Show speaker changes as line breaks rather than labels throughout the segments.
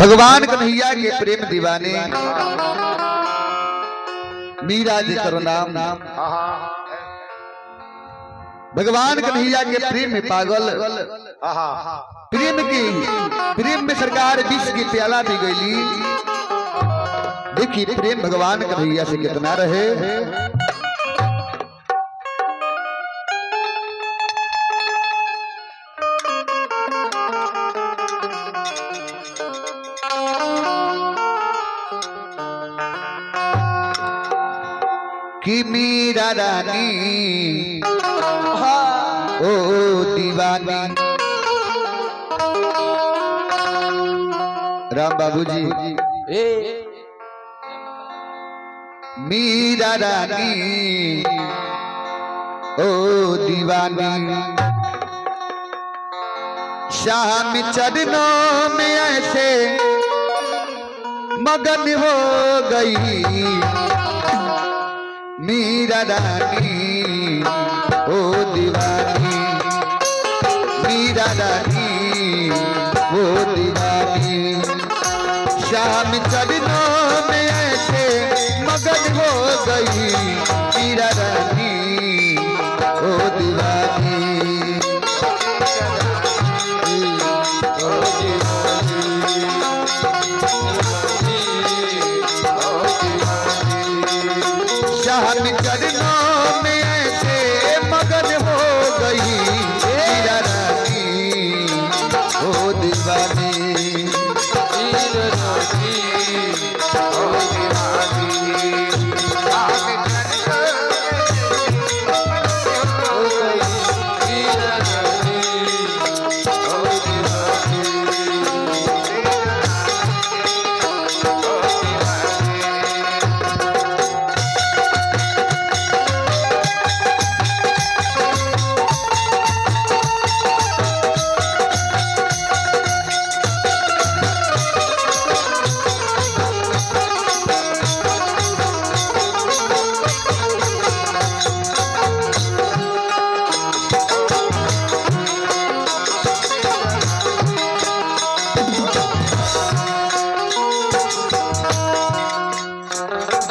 भगवान कन्हैया के प्रेम दीवाने मीरा जी करो नाम नाम भगवान कन्हैया के प्रेम में पागल प्रेम में सरकार विष की प्याला दी गई। देखिए प्रेम भगवान कन्हैया से कितना रहे। कि मीरा रानी ओ दीवानी। राम बाबूजी मीरा रानी ओ दीवानी। शाम चरणों में ऐसे मगन हो गई मीरा रानी ओ दीवानी। मीरा रानी ओ दीवानी। शाम चरणों में ऐसे मगन हो गई मीरा रानी ओ दीवानी। शाम चरणों में ऐसे मगन हो गई मीरा रानी ओ दीवानी। मीरा रानी ओ दीवानी। शाम चरणों में हो गई मीरा रानी ओ दीवानी।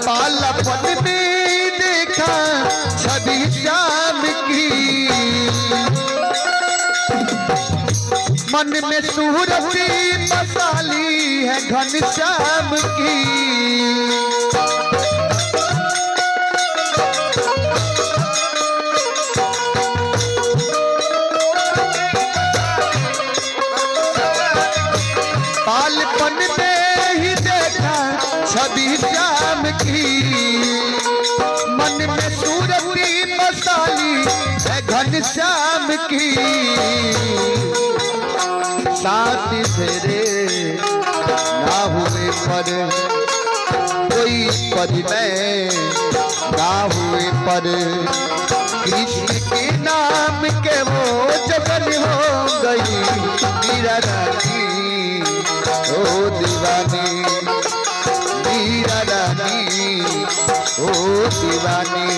बालपन में देखा छवि श्याम की मन में सूरती मसाली है घनश्याम की। बालपन में ही देखा छवि श्याम की मन में सूरती मसाली है घनश्याम की। साथ फेरे ना हुए पर कोई पद में ना हुए पर कृष्ण के नाम के वो जगन हो गई मीरा रानी ओ दीवानी। मीरा रानी ओ दीवानी।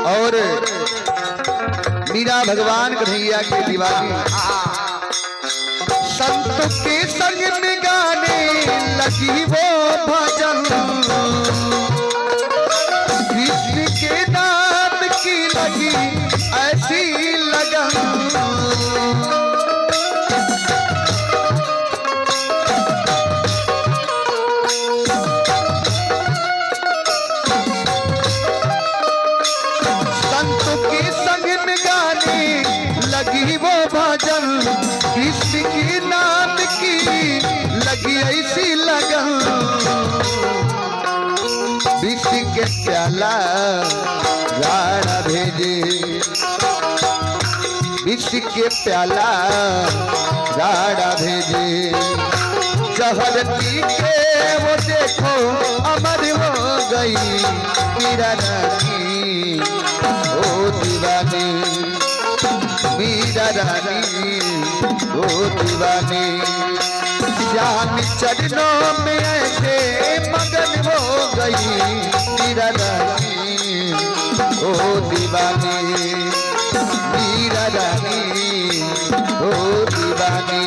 और मीरा भगवान कन्हैया के दीवानी। संत के संग में गाने लगी वो भजन कृष्ण के नाम की लगी ऐसी लगन। संत के संग में गाने लगी वो भजन किसी की नाम की लगी ऐसी लगन, विष के प्याला गाड़ा भेजे, विष के प्याला गाड़ा भेजे। जहर पी के वो देखो अमर हो गई मीरा रानी, ओ दीवानी मीरा रानी, ओ दीवानी। श्याम चरणों में ऐसे मगन हो गई मीरा रानी, ओ दीवानी मीरा रानी, ओ दीवानी।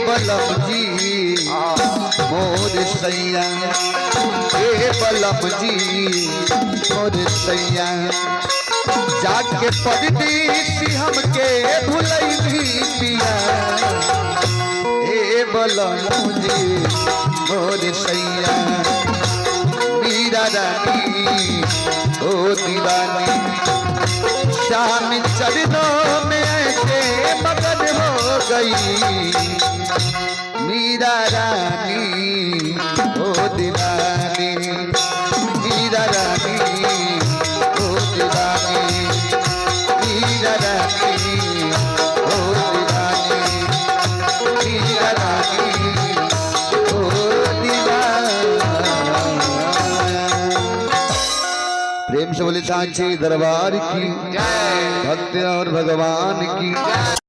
बलम जी मोर सैया, ए बलम जी मोर सैया। जाके परदेसी हमके भुलई भी पिया, ए बलम जी मोर सैया। मीरा रानी ओ दीवानी, शाम चरणों में ऐसे मगन हो गई मीरा रानी, ओ दीवानी मीरा रानी, ओ दीवानी मीरा रानी, ओ दीवानी मीरा रानी, ओ दीवानी। प्रेम से बोले सांची दरबार की, भक्त और भगवान की।